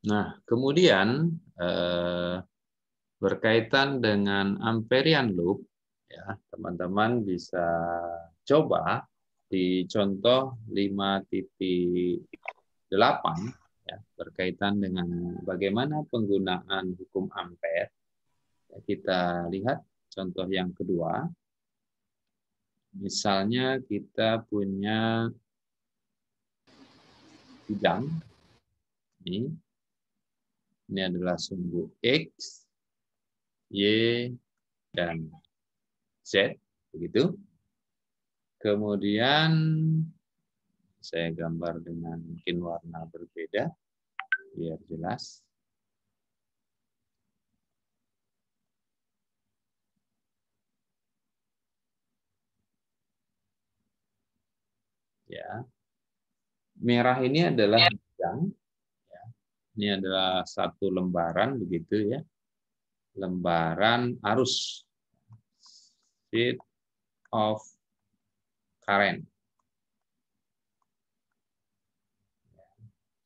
Nah, kemudian berkaitan dengan amperian loop, ya, teman-teman bisa coba di contoh 5.8 ya, berkaitan dengan bagaimana penggunaan hukum ampere. Ya, kita lihat contoh yang kedua. Misalnya kita punya bidang ini adalah sumbu X, Y, dan Z, begitu. Kemudian saya gambar dengan mungkin warna berbeda biar jelas. Ya, merah ini adalah bidang. Ya. Ini adalah satu lembaran begitu ya, lembaran arus, sheet of current.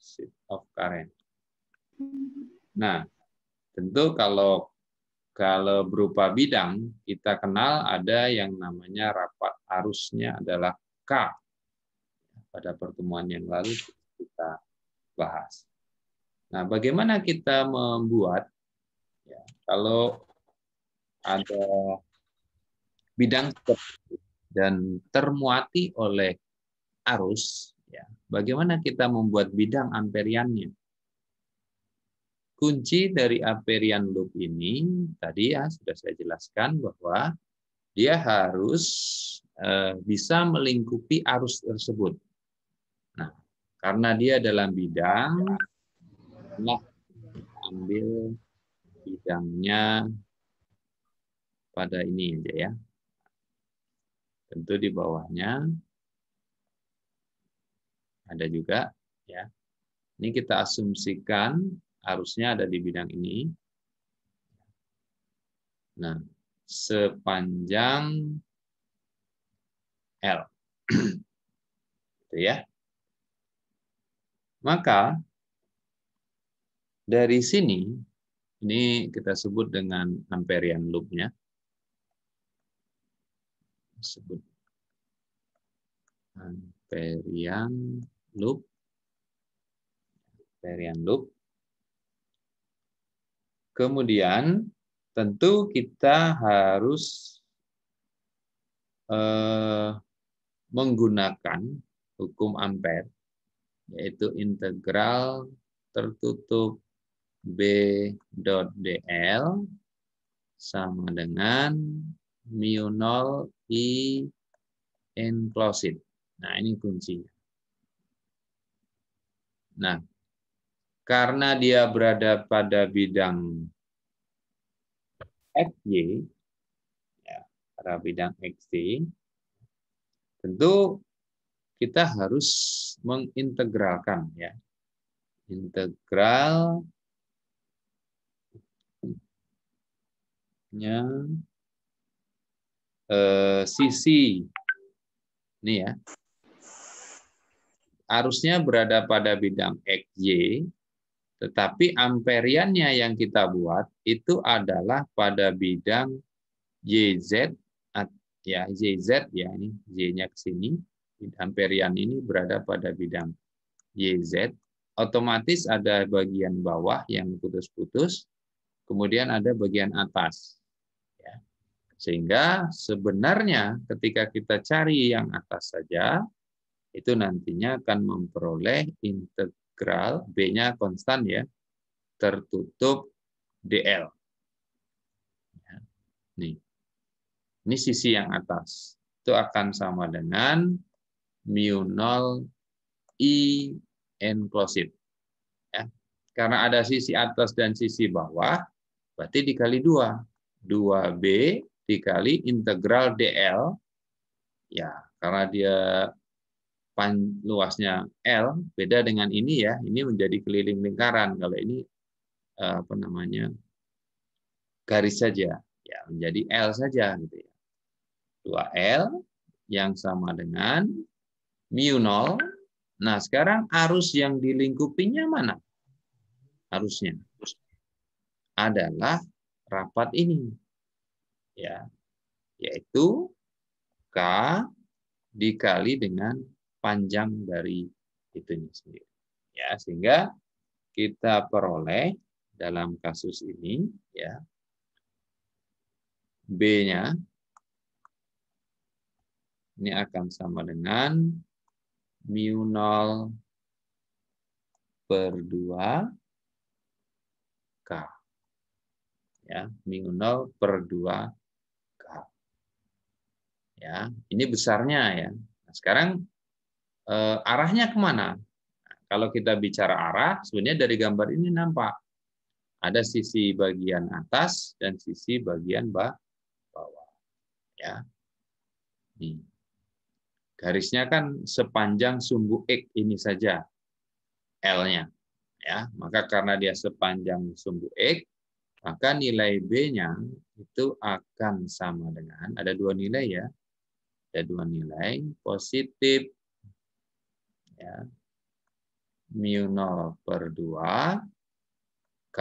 Sheet of current. Nah, tentu kalau berupa bidang, kita kenal ada yang namanya rapat arusnya adalah K. Pada pertemuan yang lalu kita bahas. Nah, bagaimana kita membuat, ya, kalau ada bidang dan termuati oleh arus, ya, bagaimana kita membuat bidang amperiannya? Kunci dari amperian loop ini tadi ya sudah saya jelaskan bahwa dia harus bisa melingkupi arus tersebut. Nah, karena dia dalam bidang, nah ambil bidangnya pada ini aja ya. Tentu di bawahnya ada juga ya. Ini kita asumsikan arusnya ada di bidang ini. Nah, sepanjang L. Gitu ya. Maka dari sini ini kita sebut dengan amperian loop-nya. Sebut amperian loop. Amperian loop. Kemudian tentu kita harus menggunakan hukum ampere, yaitu integral tertutup B dot dl sama dengan mu 0 I enclosed. Nah, ini kuncinya. Nah, karena dia berada pada bidang XY, ya, pada bidang XY, tentu kita harus mengintegralkan ya. Integralnya sisi ini ya. Arusnya berada pada bidang XY, tetapi amperiannya yang kita buat itu adalah pada bidang YZ ya, YZ ya, ini Y-nya ke sini. Amperian ini berada pada bidang YZ. Otomatis ada bagian bawah yang putus-putus, kemudian ada bagian atas. Ya. Sehingga sebenarnya ketika kita cari yang atas saja, itu nantinya akan memperoleh integral B-nya konstan ya, tertutup DL. Ya. Nih. Ini sisi yang atas. Itu akan sama dengan mu 0 I enclosed. Ya. Karena ada sisi atas dan sisi bawah, berarti dikali 2. 2B dikali integral DL. Ya, karena dia luasnya L, beda dengan ini ya. Ini menjadi keliling lingkaran. Kalau ini apa namanya? Garis saja. Ya, menjadi L saja gitu ya. 2L yang sama dengan mu 0. Nah, sekarang arus yang dilingkupinya mana? Arusnya adalah rapat ini, ya, yaitu K dikali dengan panjang dari itunya sendiri. Ya, sehingga kita peroleh dalam kasus ini, ya, B-nya ini akan sama dengan mu 0 per 2 K. Ya, mu 0 per 2 K. Ya, ini besarnya ya. Nah, sekarang arahnya kemana? Nah, kalau kita bicara arah, sebenarnya dari gambar ini nampak ada sisi bagian atas dan sisi bagian bawah. Ya, nih. Garisnya kan sepanjang sumbu X ini saja L-nya. Ya, maka karena dia sepanjang sumbu X, maka nilai B-nya itu akan sama dengan, ada dua nilai ya, ada dua nilai, positif ya, mu 0 per 2 K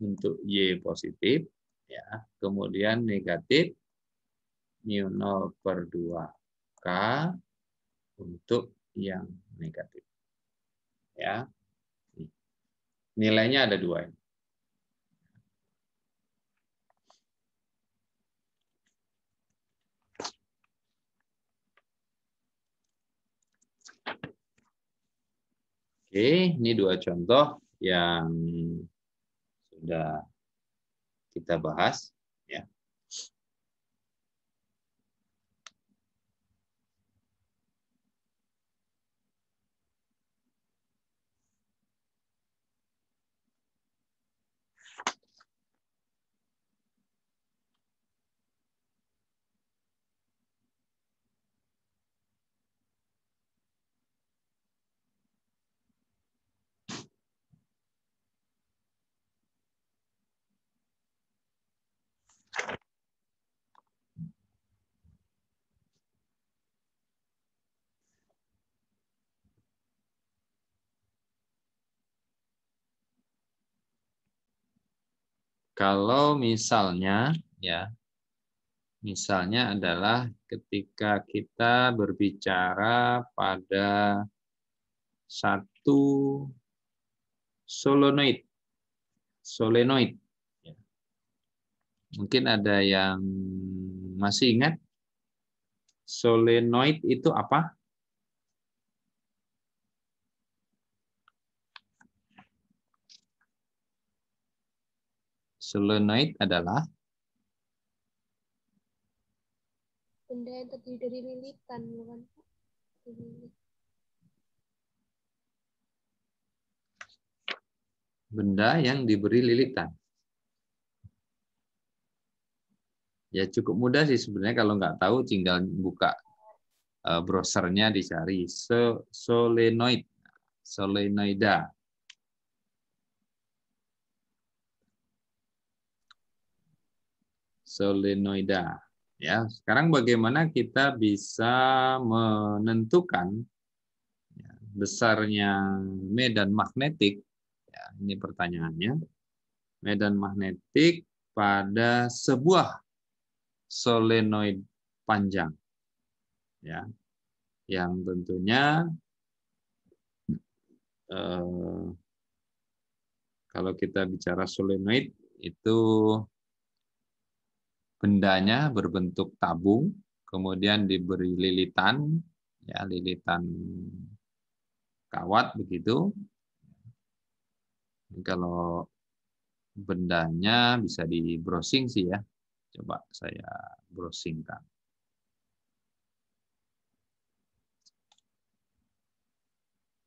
untuk Y positif, ya, kemudian negatif mu 0 per 2 K untuk yang negatif. Ya, nilainya ada dua. Oke, ini dua contoh yang sudah kita bahas. Ya. Kalau misalnya, ya, misalnya adalah ketika kita berbicara pada satu solenoid, ya. Mungkin ada yang masih ingat solenoid itu apa? Solenoid adalah benda yang terdiri dari lilitan, bukan? benda yang diberi lilitan. Ya cukup mudah sih sebenarnya, kalau nggak tahu tinggal buka browsernya, dicari solenoid, solenoida. Solenoida. Ya, sekarang bagaimana kita bisa menentukan besarnya medan magnetik? Ya, ini pertanyaannya. Medan magnetik pada sebuah solenoid panjang, ya, yang tentunya kalau kita bicara solenoid itu bendanya berbentuk tabung, kemudian diberi lilitan, ya, lilitan kawat begitu. Kalau bendanya bisa di browsing sih ya. Coba saya browsingkan.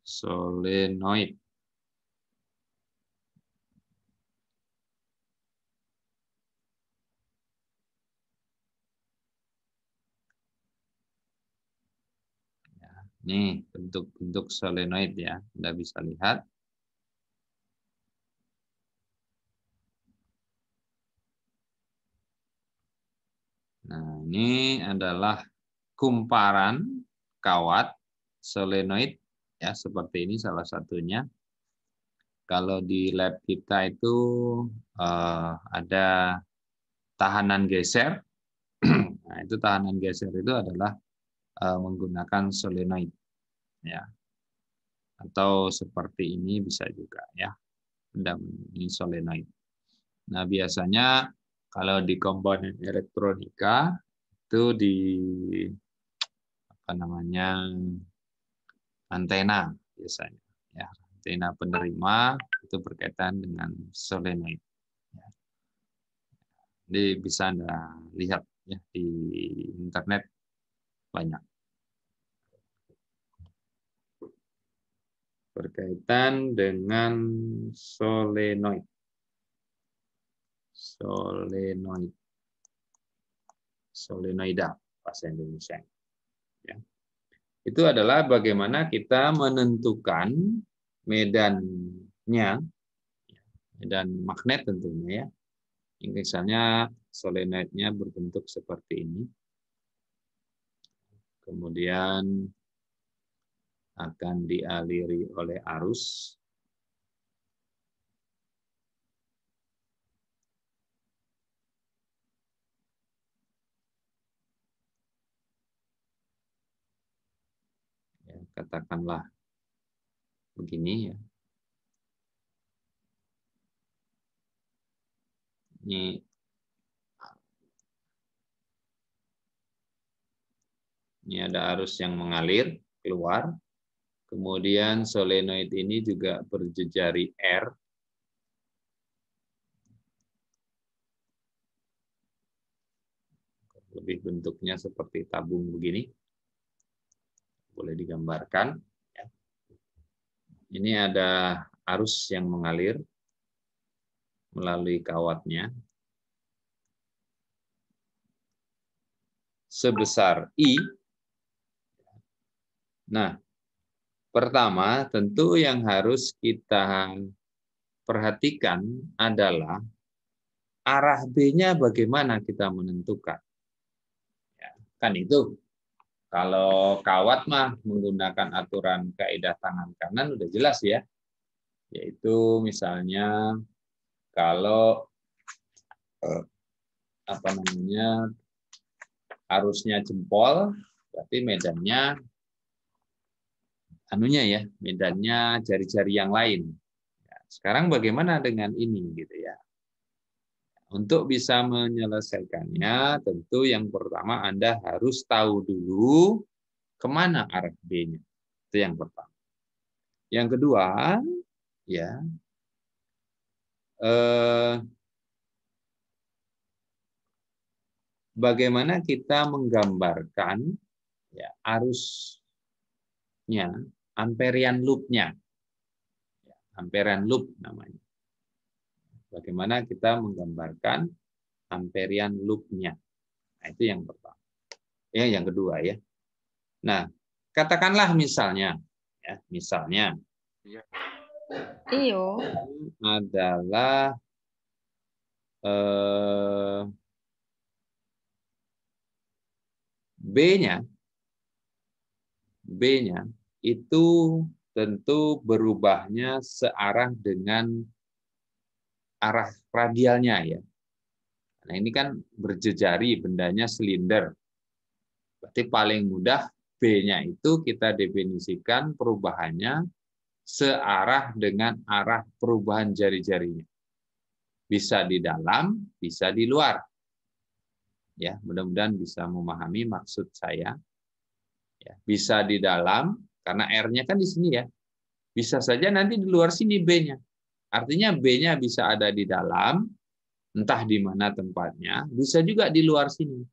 Solenoid. Ya, nih bentuk-bentuk solenoid ya, Anda bisa lihat. Nah, ini adalah kumparan kawat solenoid ya seperti ini salah satunya. Kalau di lab kita itu ada tahanan geser. Nah, itu tahanan geser itu adalah menggunakan solenoid ya. Atau seperti ini bisa juga ya. Dan ini solenoid. Nah, biasanya kalau di komponen elektronika itu di apa namanya antena biasanya ya. Antena penerima itu berkaitan dengan solenoid. Ya. Jadi bisa Anda lihat ya di internet banyak. Berkaitan dengan solenoid. Solenoid. Solenoida bahasa Indonesia. Ya. Itu adalah bagaimana kita menentukan medannya, medan magnet tentunya ya. Misalnya solenoidnya berbentuk seperti ini. Kemudian akan dialiri oleh arus. Ya, katakanlah begini ya. Ini ada arus yang mengalir keluar. Kemudian solenoid ini juga berjejari R. Lebih bentuknya seperti tabung begini. Boleh digambarkan. Ini ada arus yang mengalir melalui kawatnya. Sebesar I. Nah, pertama tentu yang harus kita perhatikan adalah arah B-nya bagaimana kita menentukan. Ya, kan itu. Kalau kawat mah menggunakan aturan kaidah tangan kanan udah jelas ya. Yaitu misalnya kalau apa namanya arusnya jempol, berarti medannya anunya ya, medannya jari-jari yang lain. Ya, sekarang bagaimana dengan ini gitu ya? Untuk bisa menyelesaikannya, tentu yang pertama Anda harus tahu dulu kemana arah B-nya. Itu yang pertama. Yang kedua, ya, bagaimana kita menggambarkan ya, arusnya, amperian loop-nya. Ya, amperian loop namanya. Bagaimana kita menggambarkan amperian loop-nya. Nah, itu yang pertama. Ya, yang kedua ya. Nah, katakanlah misalnya, ya, misalnya Iyo. adalah B-nya itu tentu berubahnya searah dengan arah radialnya ya. Nah, ini kan berjejari, bendanya silinder. Berarti paling mudah B-nya itu kita definisikan perubahannya searah dengan arah perubahan jari-jarinya. Bisa di dalam, bisa di luar. Ya, mudah-mudahan bisa memahami maksud saya. Ya, bisa di dalam karena R-nya kan di sini ya. Bisa saja nanti di luar sini B-nya. Artinya B-nya bisa ada di dalam, entah di mana tempatnya, bisa juga di luar sini.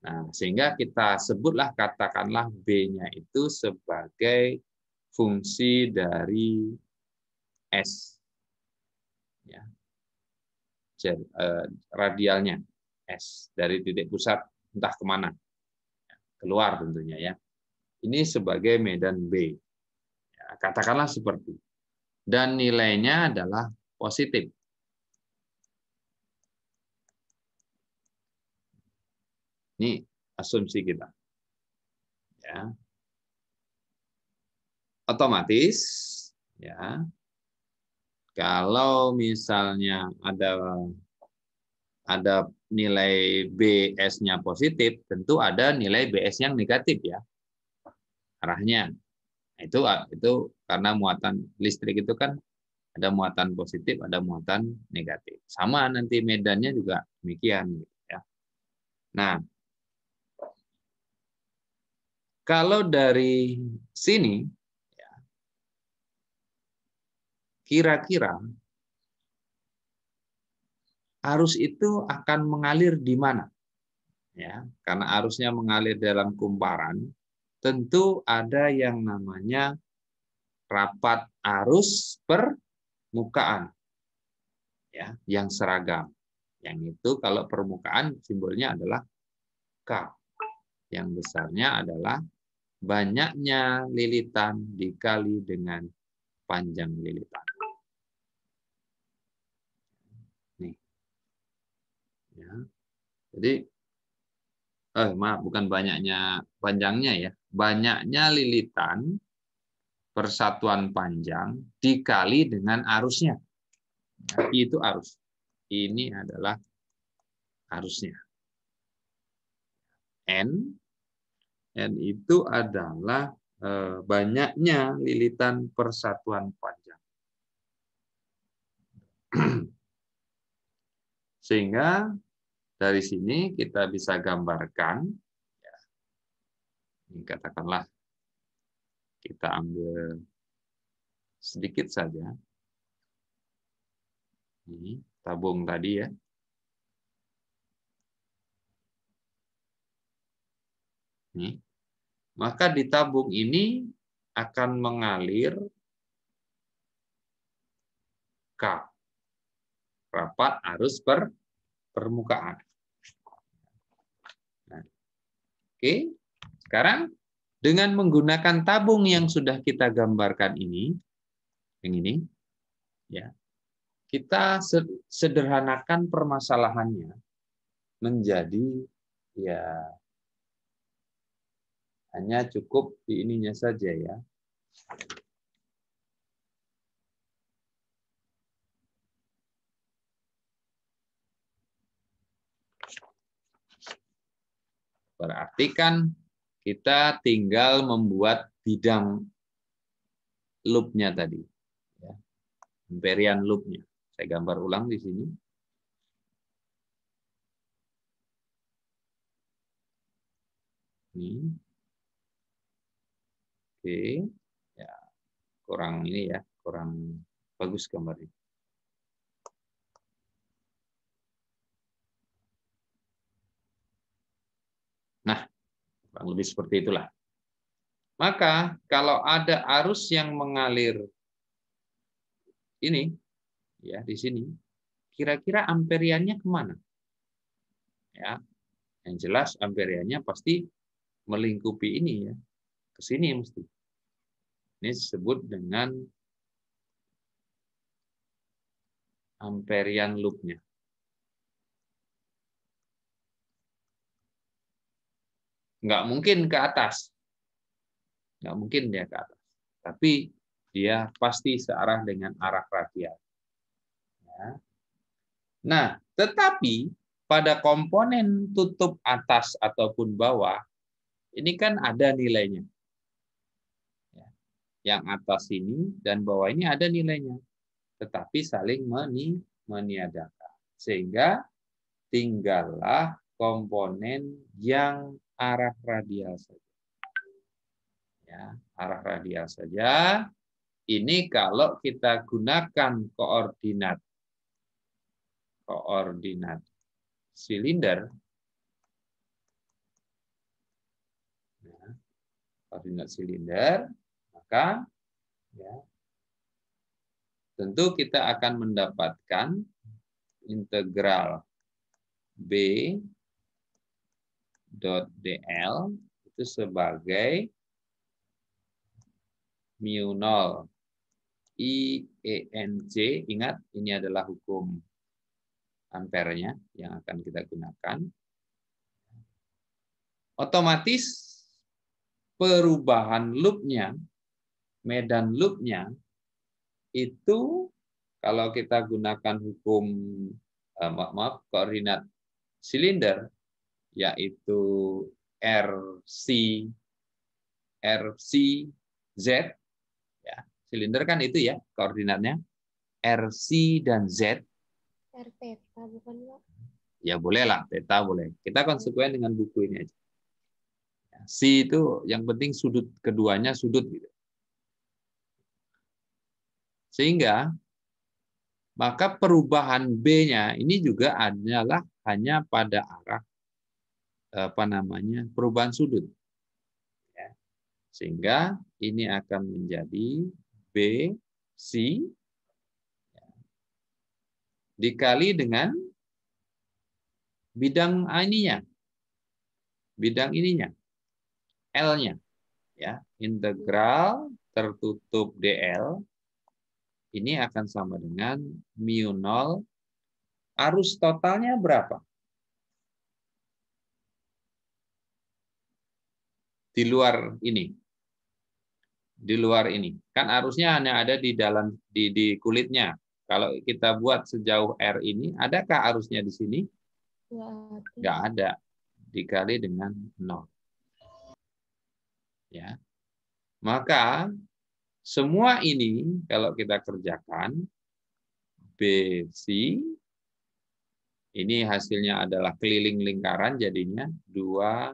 Nah, sehingga kita sebutlah katakanlah B-nya itu sebagai fungsi dari S. Ya, radialnya S dari titik pusat entah kemana. Keluar tentunya ya. Ini sebagai medan B. Ya, katakanlah seperti. Dan nilainya adalah positif. Ini asumsi kita. Ya. otomatis ya, kalau misalnya ada nilai BS-nya positif, tentu ada nilai BS yang negatif ya arahnya. Itu karena muatan listrik itu kan ada muatan positif, ada muatan negatif. Sama nanti medannya juga demikian ya. Nah, kalau dari sini kira-kira arus itu akan mengalir di mana? Ya, karena arusnya mengalir dalam kumparan, tentu ada yang namanya rapat arus permukaan ya, yang seragam. Yang itu kalau permukaan simbolnya adalah K. Yang besarnya adalah banyaknya lilitan dikali dengan panjang lilitan. Nih. Ya. Jadi maaf, bukan banyaknya panjangnya ya. Banyaknya lilitan persatuan panjang dikali dengan arusnya. Itu arus. Ini adalah arusnya. N itu adalah banyaknya lilitan persatuan panjang. Sehingga dari sini kita bisa gambarkan, ya, ini katakanlah kita ambil sedikit saja. Ini tabung tadi ya. Nih. Maka di tabung ini akan mengalir K. Rapat arus permukaan. Nah, oke, sekarang dengan menggunakan tabung yang sudah kita gambarkan ini, yang ini, ya, kita sederhanakan permasalahannya menjadi ya hanya cukup di ininya saja ya. Berarti kan kita tinggal membuat bidang loop-nya tadi. Ya. Amperian loop-nya. Saya gambar ulang di sini. Ini. Oke. Ya, kurang ini ya, kurang bagus gambarnya. Nah, kurang lebih seperti itulah. Maka kalau ada arus yang mengalir ini, ya di sini, kira-kira amperiannya kemana? Ya, yang jelas amperiannya pasti melingkupi ini ya, ke sini mesti. Ini disebut dengan amperian loop-nya. Nggak mungkin ke atas. Nggak mungkin dia ke atas. Tapi dia pasti searah dengan arah radial. Ya. Nah, tetapi pada komponen tutup atas ataupun bawah, ini kan ada nilainya. Yang atas ini dan bawah ini ada nilainya. Tetapi saling meniadakan. Sehingga tinggallah komponen yang arah radial saja. Ya, arah radial saja. Ini kalau kita gunakan koordinat silinder, ya, koordinat silinder, maka ya, tentu kita akan mendapatkan integral B dot dl itu sebagai mu0 IENC. Ingat, ini adalah hukum ampernya yang akan kita gunakan. Otomatis perubahan loop-nya medan loopnya itu kalau kita gunakan hukum koordinat silinder, yaitu RC Z, ya, silinder kan itu ya koordinatnya RC dan Z. R theta bukan, Pak? Ya boleh lah, theta boleh. Kita konsekuen dengan buku ini aja. C itu yang penting sudut keduanya sudut gitu. Sehingga maka perubahan B-nya ini juga adalah hanya pada arah perubahan sudut. Ya. Sehingga ini akan menjadi BC dikali dengan bidang ininya, bidang ininya, L-nya, ya, integral tertutup DL ini akan sama dengan mu 0. Arus totalnya berapa? Di luar ini. Di luar ini. Kan arusnya hanya ada di dalam di kulitnya. Kalau kita buat sejauh R ini, adakah arusnya di sini? Nggak ada. Dikali dengan 0. Ya. Maka semua ini kalau kita kerjakan, BC ini hasilnya adalah keliling lingkaran, jadinya 2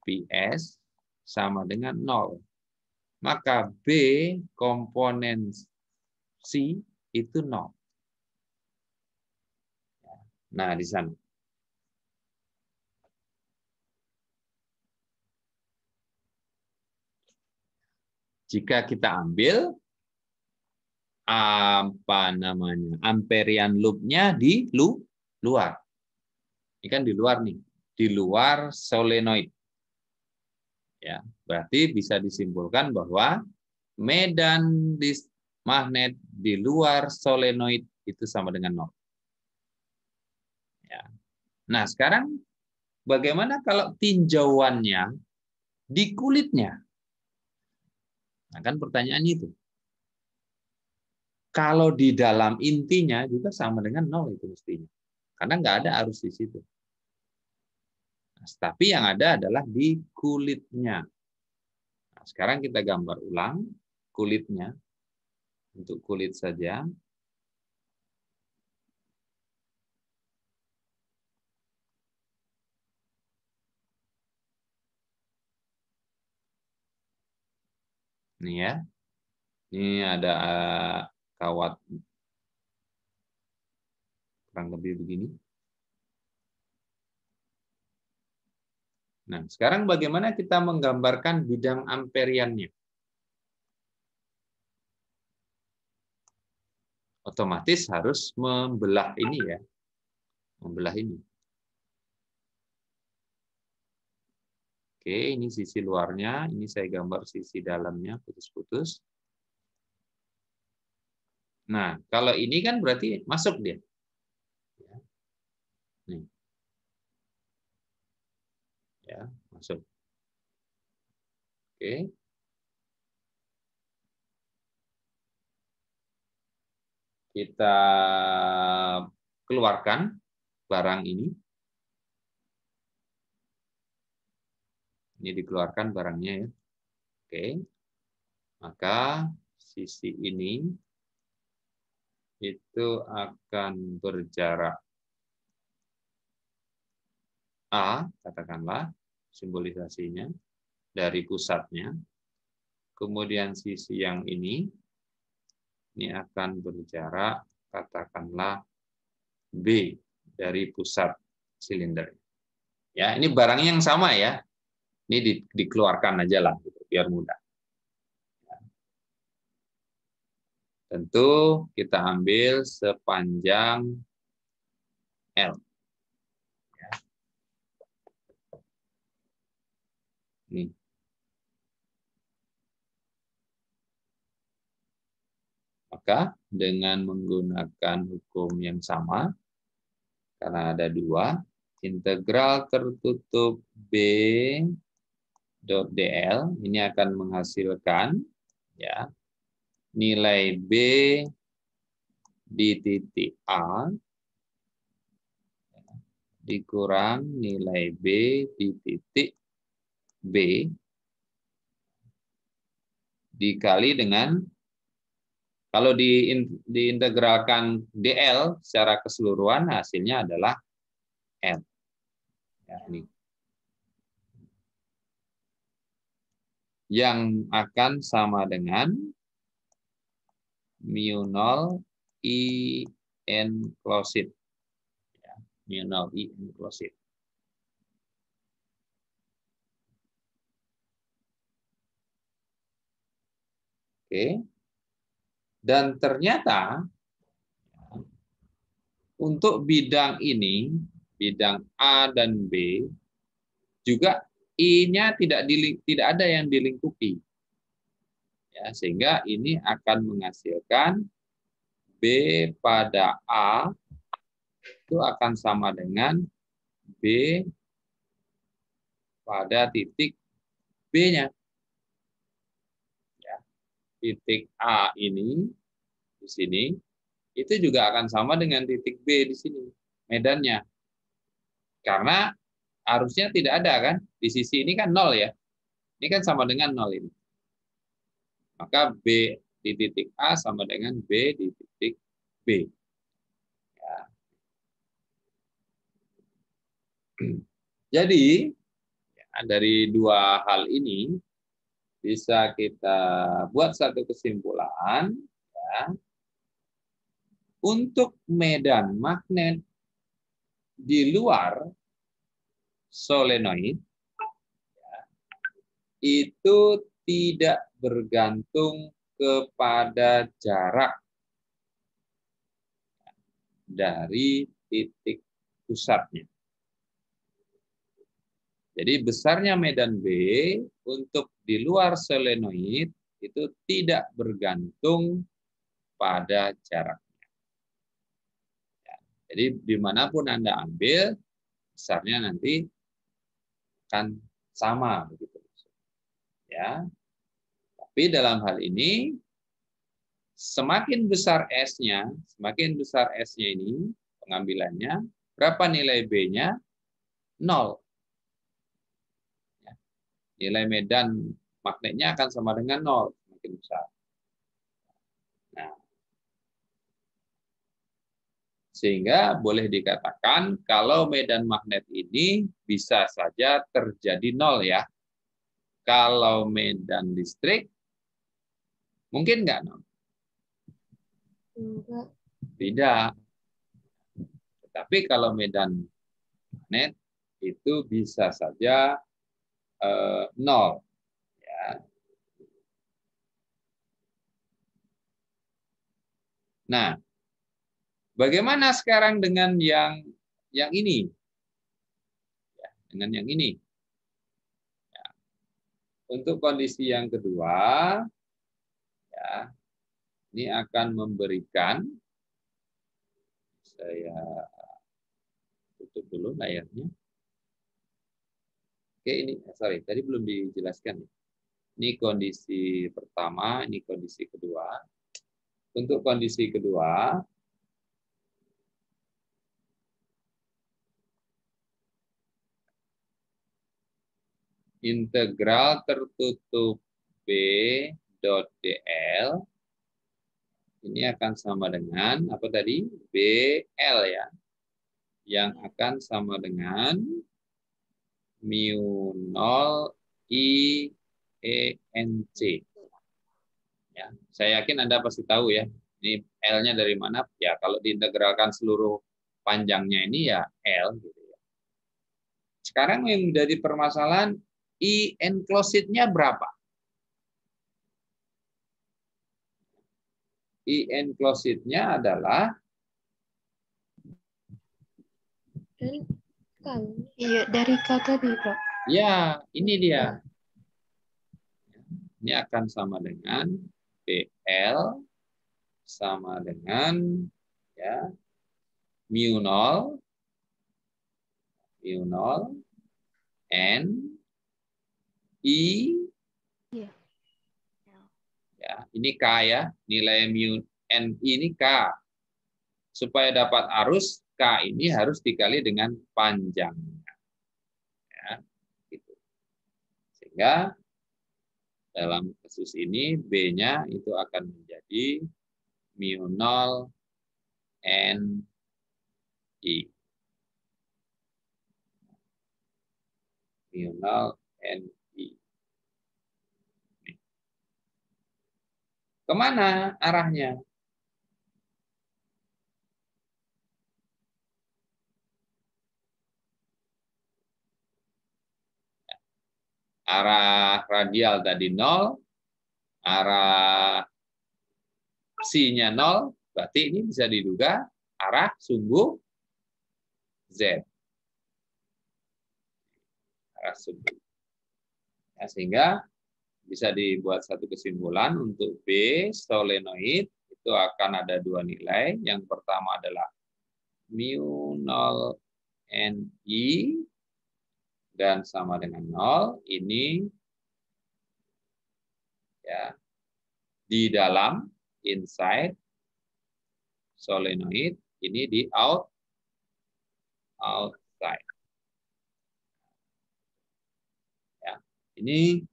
PS sama dengan 0. Maka B komponen C itu 0. Nah, di sana. Jika kita ambil amperian loop-nya di luar. Ini kan di luar nih, di luar solenoid. Ya, berarti bisa disimpulkan bahwa medan magnet di luar solenoid itu sama dengan 0. Ya. Nah, sekarang bagaimana kalau tinjauannya di kulitnya? Nah, kan pertanyaan itu. Kalau di dalam intinya juga sama dengan 0 itu mestinya. Karena nggak ada arus di situ. Nah, tapi yang ada adalah di kulitnya. Nah, sekarang kita gambar ulang kulitnya. Untuk kulit saja. Nih ya. Ini ada kawat kurang lebih begini. Nah, sekarang bagaimana kita menggambarkan bidang amperiannya? Otomatis harus membelah ini ya. Membelah ini. Oke, ini sisi luarnya, ini saya gambar sisi dalamnya putus-putus. Nah, kalau ini kan berarti masuk dia. Nih. Ya, masuk. Oke. Kita keluarkan barang ini. Ini dikeluarkan barangnya ya. Oke. Maka sisi ini itu akan berjarak A, katakanlah simbolisasinya dari pusatnya. Kemudian sisi yang ini akan berjarak katakanlah B dari pusat silinder. Ya, ini barangnya yang sama ya. Ini dikeluarkan aja lah gitu, biar mudah. Tentu kita ambil sepanjang L. Nih. Maka dengan menggunakan hukum yang sama, karena ada 2, integral tertutup B dot DL ini akan menghasilkan ya, nilai B di titik A dikurang nilai B di titik B dikali dengan, kalau diintegralkan DL secara keseluruhan hasilnya adalah L. Ya, ini. Yang akan sama dengan mu0 I enclosed. Ya, mu0 I enclosed. Oke. Dan ternyata untuk bidang ini, bidang A dan B, juga I-nya tidak ada yang dilingkupi. Ya, sehingga ini akan menghasilkan B pada A itu akan sama dengan B pada titik B-nya. Ya, titik A ini di sini itu juga akan sama dengan titik B di sini medannya. Karena harusnya tidak ada kan, di sisi ini kan 0 ya. Ini kan sama dengan 0 ini. Maka B di titik A sama dengan B di titik B. Ya. Jadi dari dua hal ini bisa kita buat satu kesimpulan, ya, untuk medan magnet di luar solenoid ya, itu tidak bergantung kepada jarak dari titik pusatnya. Jadi besarnya medan B untuk di luar solenoid itu tidak bergantung pada jaraknya. Ya, jadi dimanapun Anda ambil, besarnya nanti akan sama begitu. Ya. Tapi dalam hal ini semakin besar S-nya, ini pengambilannya, berapa nilai B-nya? 0. Nilai medan magnetnya akan sama dengan 0, semakin besar. Nah, sehingga boleh dikatakan kalau medan magnet ini bisa saja terjadi 0 ya. Kalau medan listrik, mungkin nggak 0? Enggak. Tidak. Tetapi kalau medan magnet itu bisa saja 0. Ya. Nah, bagaimana sekarang dengan yang ini? Ya, dengan yang ini. Ya. Untuk kondisi yang kedua, ya, ini akan memberikan, saya tutup dulu layarnya. Oke, ini sorry, tadi belum dijelaskan. Ini kondisi pertama, ini kondisi kedua. Untuk kondisi kedua, integral tertutup B dot dl ini akan sama dengan apa tadi? BL ya. Yang akan sama dengan mu 0 I ENC. Ya, saya yakin Anda pasti tahu ya. Ini L-nya dari mana? Ya, kalau diintegralkan seluruh panjangnya ini ya L gitu ya. Sekarang yang menjadi permasalahan I enclosed-nya berapa? I enclosed-nya adalah Kan? Iya, dari K tadi, Pak. ya, ini dia. Ini akan sama dengan BL sama dengan ya mu 0 N I ya, ini K ya, nilai mu Ni ini K. Supaya dapat arus, K ini harus dikali dengan panjangnya. Ya, gitu. Sehingga dalam kasus ini B-nya itu akan menjadi mu 0 Ni. Mu 0 Ni. Kemana arahnya? Arah radial tadi 0, arah psi-nya 0, berarti ini bisa diduga arah sumbu Z. Arah sumbu. Ya, sehingga bisa dibuat satu kesimpulan untuk B solenoid itu akan ada dua nilai. Yang pertama adalah mu 0 Ni dan sama dengan 0. Ini ya di dalam inside solenoid, ini di outside. Ya, ini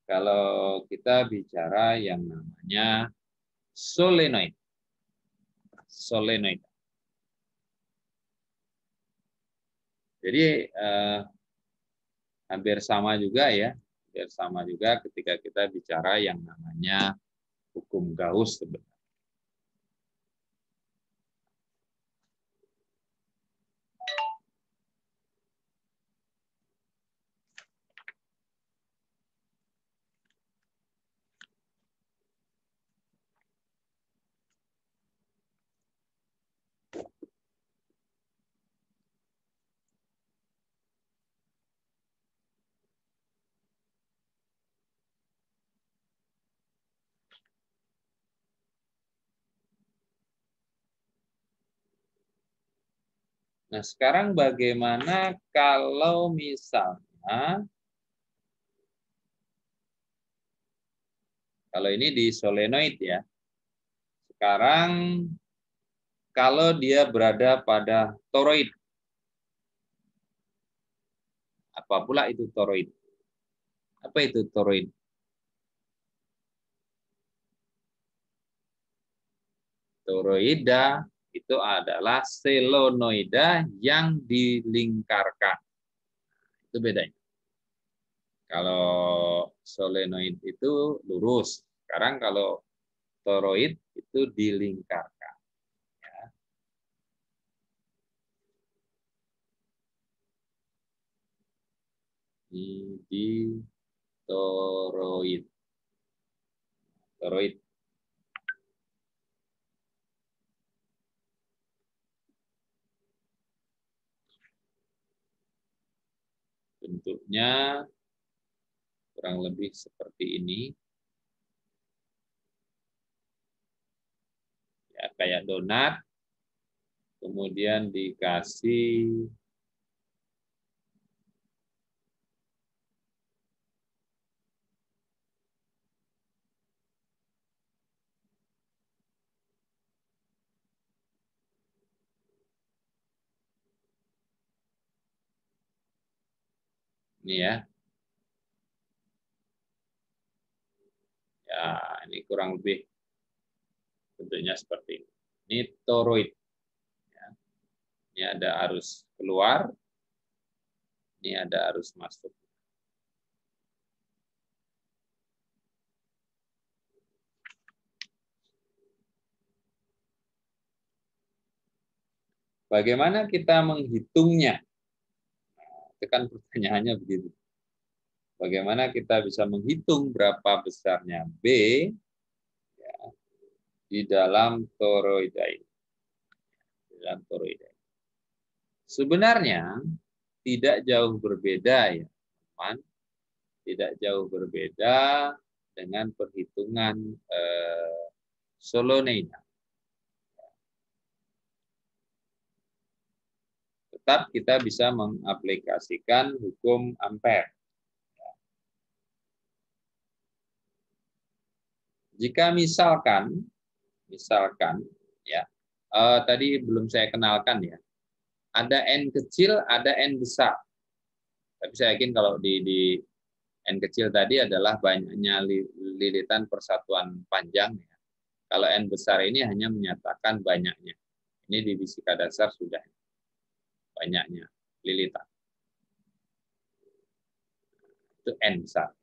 kalau kita bicara yang namanya solenoid. Solenoid. Jadi hampir sama juga ya. Hampir sama juga ketika kita bicara yang namanya hukum Gauss sebenarnya. Nah, sekarang bagaimana kalau misalnya kalau ini di solenoid ya. Sekarang kalau dia berada pada toroid. Apa pula itu toroid? Apa itu toroid? Toroida itu adalah selenoida yang dilingkarkan. Itu bedanya. Kalau solenoid itu lurus. Sekarang kalau toroid itu dilingkarkan. Ya. Di toroid. Toroid. Bentuknya kurang lebih seperti ini. Ya, kayak donat. Kemudian dikasih ini ya. Ya, ini kurang lebih bentuknya seperti ini. Ini toroid. Ya. Ini ada arus keluar. Ini ada arus masuk. Bagaimana kita menghitungnya? Nah, itu kan pertanyaannya begitu. Bagaimana kita bisa menghitung berapa besarnya B ya, di dalam toroida ini? Di dalam toroida ini. Sebenarnya tidak jauh berbeda ya, teman. Tidak jauh berbeda dengan perhitungan solenoida. Tetap kita bisa mengaplikasikan hukum Ampere. Jika misalkan ya, tadi belum saya kenalkan ya, ada N kecil, ada N besar. Tapi saya yakin kalau di N kecil tadi adalah banyaknya lilitan persatuan panjang. Ya. Kalau N besar ini hanya menyatakan banyaknya. Ini di fisika dasar sudah banyaknya lilitan. Itu N besar.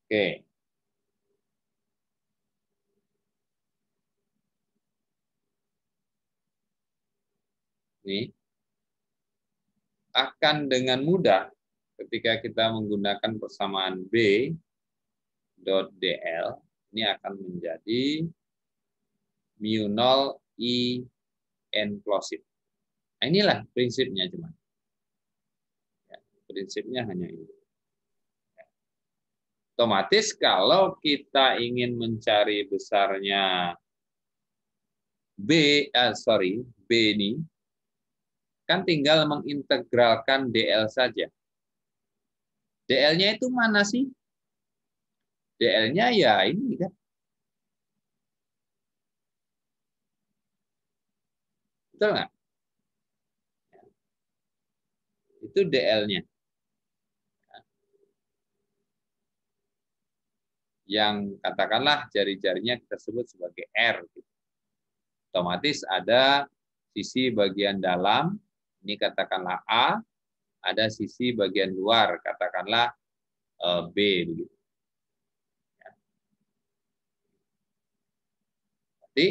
Oke. Ini akan dengan mudah ketika kita menggunakan persamaan B dot dl, ini akan menjadi mu0 I N plosif. Nah, inilah prinsipnya cuma. Ya, prinsipnya hanya ini. Otomatis kalau kita ingin mencari besarnya B ini, kan tinggal mengintegralkan DL saja. DL-nya itu mana sih? DL-nya ya ini kan. Betul nggak? Itu DL-nya. Yang katakanlah jari-jarinya kita sebut sebagai R. Otomatis ada sisi bagian dalam, ini katakanlah A, ada sisi bagian luar, katakanlah B. Begitu. Jadi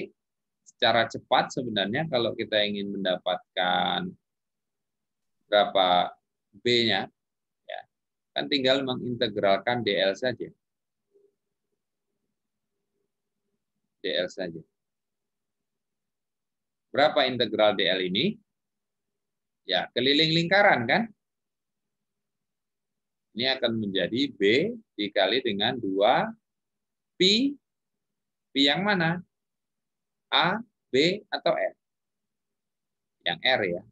secara cepat sebenarnya kalau kita ingin mendapatkan berapa B-nya, ya, kan tinggal mengintegralkan DL saja. DL saja. Berapa integral DL ini? Ya, keliling lingkaran kan? Ini akan menjadi B dikali dengan 2 pi. Pi yang mana? A, B, atau R? Yang R ya.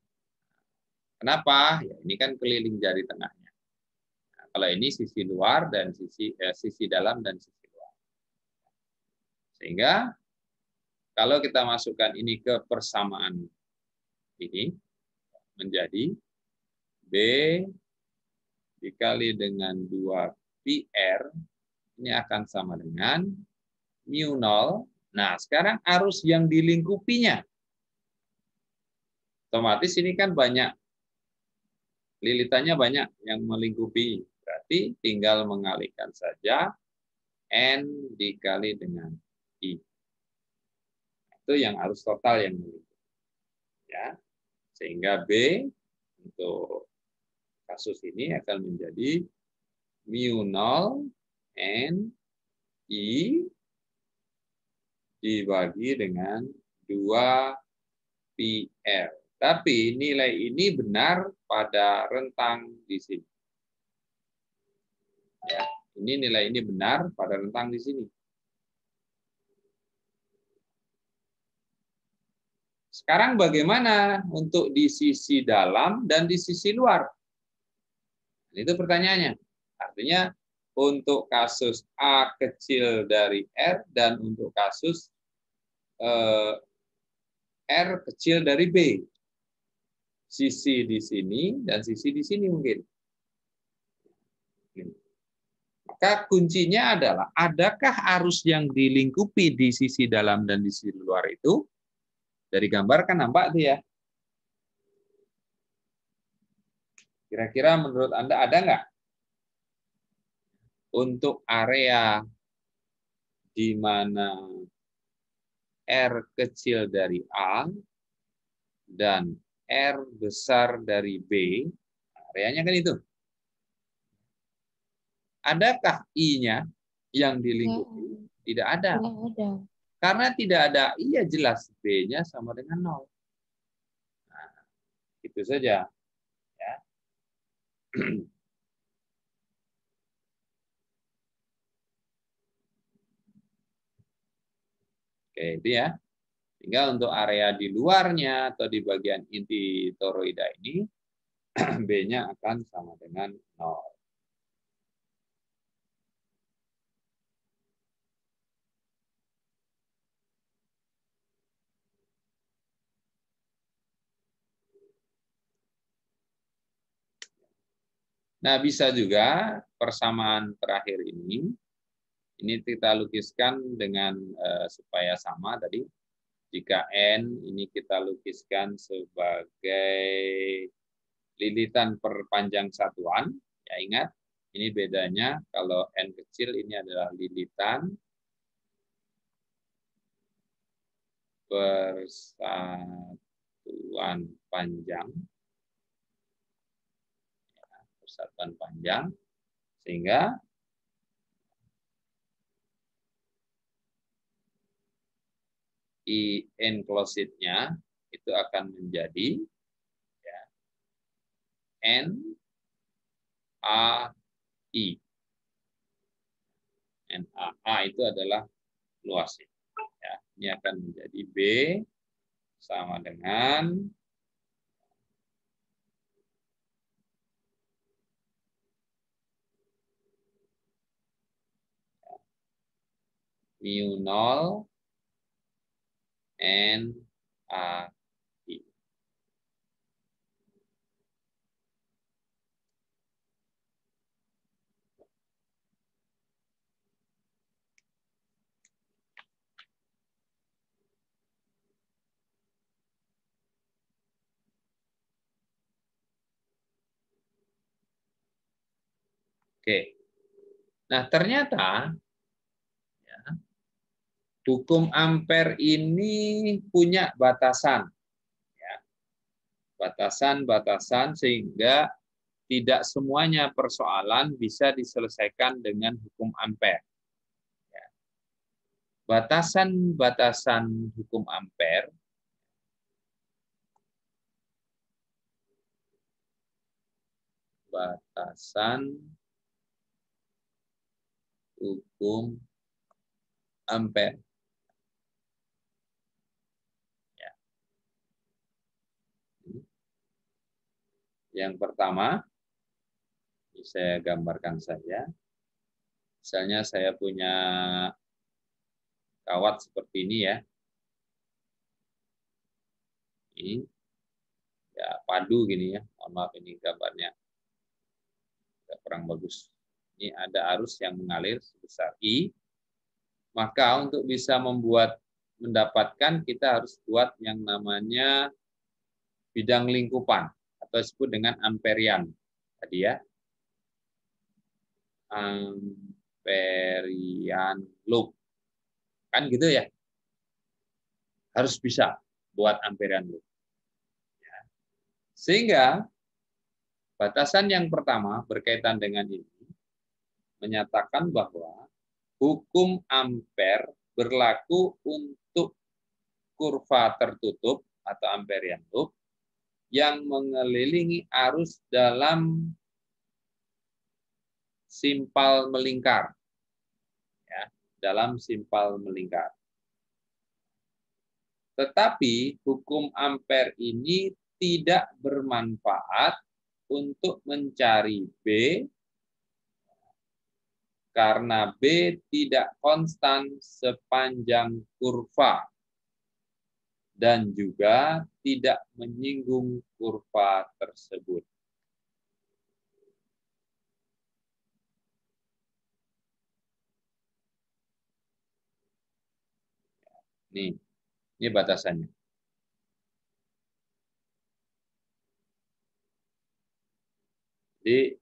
Kenapa? Ya, ini kan keliling jari tengahnya. Nah, kalau ini sisi luar dan sisi dalam dan sisi luar. Sehingga kalau kita masukkan ini ke persamaan ini, menjadi B dikali dengan 2 pi R, ini akan sama dengan mu0. Nah, sekarang arus yang dilingkupinya. Otomatis ini kan banyak, lilitannya banyak yang melingkupi. Berarti tinggal mengalihkan saja N dikali dengan I. Itu yang arus total yang melingkupi. Ya. Sehingga B untuk kasus ini akan menjadi mu0 N I dibagi dengan 2 pi R. Tapi nilai ini benar pada rentang di sini. Ya, ini nilai ini benar pada rentang di sini. Sekarang bagaimana untuk di sisi dalam dan di sisi luar? Itu pertanyaannya. Artinya untuk kasus A kecil dari R dan untuk kasus R kecil dari B. Sisi di sini dan sisi di sini mungkin. Maka kuncinya adalah, adakah arus yang dilingkupi di sisi dalam dan di sisi luar itu? Dari gambar kan nampak tuh ya. Kira-kira menurut Anda ada nggak? Untuk area di mana R kecil dari A dan R besar dari B, areanya kan itu. Adakah I-nya yang dilingkupi? Tidak ada. Nggak ada. Karena tidak ada I, ya jelas B-nya sama dengan 0. Nah, itu saja. Ya. Oke, itu ya. Sehingga untuk area di luarnya atau di bagian inti toroida ini, B-nya akan sama dengan 0. Nah, bisa juga persamaan terakhir ini kita lukiskan dengan supaya sama tadi. Jika N ini kita lukiskan sebagai lilitan perpanjang satuan, ya ingat, ini bedanya kalau N kecil ini adalah lilitan persatuan panjang, ya, persatuan panjang, sehingga I enclosed-nya itu akan menjadi ya, N A I. N A itu adalah luasnya. Ya, ini akan menjadi B sama dengan mu0 N A I. Oke. Nah, ternyata ya, hukum Ampere ini punya batasan. Ya. Batasan-batasan sehingga tidak semuanya persoalan bisa diselesaikan dengan hukum Ampere. Ya. Batasan-batasan hukum Ampere batasan hukum Ampere. Ya. Yang pertama, ini saya gambarkan saja. Misalnya saya punya kawat seperti ini ya. Ini ya padu gini ya. Mohon maaf ini gambarnya kurang bagus. Ini ada arus yang mengalir sebesar I. Maka untuk bisa mendapatkan kita harus buat yang namanya bidang lingkupan atau disebut dengan amperian tadi ya. Amperian loop. Kan gitu ya. Harus bisa buat amperian loop. Ya. Sehingga batasan yang pertama berkaitan dengan ini menyatakan bahwa hukum Ampere berlaku untuk kurva tertutup atau amperian loop yang mengelilingi arus dalam simpal melingkar. Ya, dalam simpal melingkar. Tetapi hukum Ampere ini tidak bermanfaat untuk mencari B karena B tidak konstan sepanjang kurva dan juga tidak menyinggung kurva tersebut. Ini batasannya. Jadi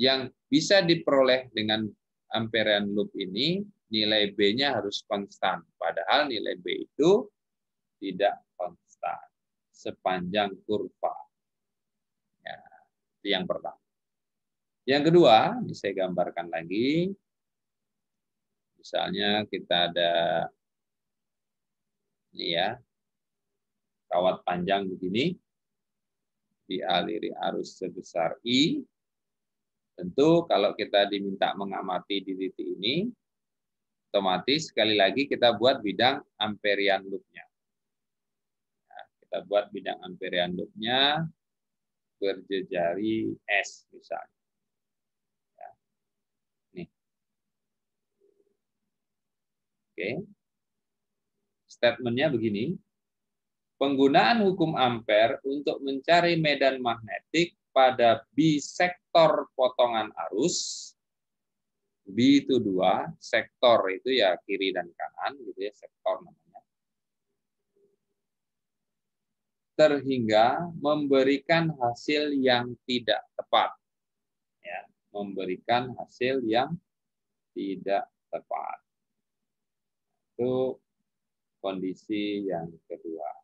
yang bisa diperoleh dengan amperian loop ini nilai B-nya harus konstan. Padahal nilai B itu tidak konstan sepanjang kurva. Ya, itu yang pertama. Yang kedua, ini saya gambarkan lagi. Misalnya kita ada ini ya, kawat panjang begini, dialiri arus sebesar I. Tentu kalau kita diminta mengamati di titik ini, otomatis sekali lagi kita buat bidang amperian loop-nya. Nah, kita buat bidang amperian loop-nya berjejari S misalnya. Ya. Nih. Oke. Statementnya begini. Penggunaan hukum Ampere untuk mencari medan magnetik pada bisektor potongan arus. Bi itu 2, sektor itu ya kiri dan kanan gitu ya, sektor namanya. Terhingga memberikan hasil yang tidak tepat. Ya, memberikan hasil yang tidak tepat. Itu kondisi yang kedua.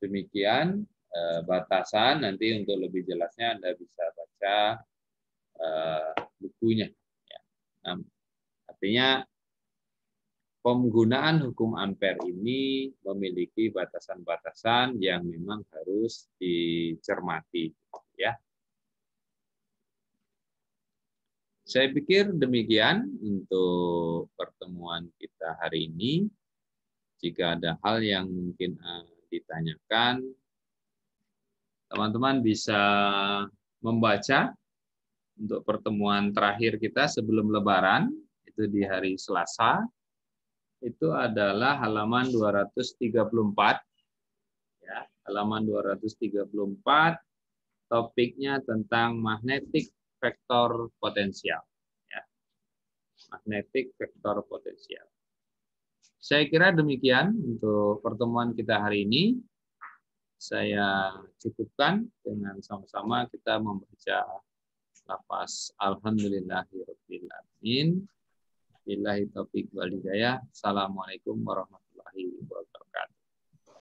Demikian batasan, nanti untuk lebih jelasnya Anda bisa baca bukunya. Ya. Nah, artinya penggunaan hukum ampere ini memiliki batasan-batasan yang memang harus dicermati. Ya. Saya pikir demikian untuk pertemuan kita hari ini. Jika ada hal yang mungkin ditanyakan, teman-teman bisa membaca untuk pertemuan terakhir kita sebelum Lebaran, itu di hari Selasa, itu adalah halaman 234. Ya, halaman 234, topiknya tentang magnetic vektor potensial. Ya, magnetic vektor potensial. Saya kira demikian untuk pertemuan kita hari ini. Saya cukupkan dengan sama-sama kita membaca lafaz alhamdulillahirabbil alamin. Billahi taufiq wal hidayah. Assalamualaikum warahmatullahi wabarakatuh.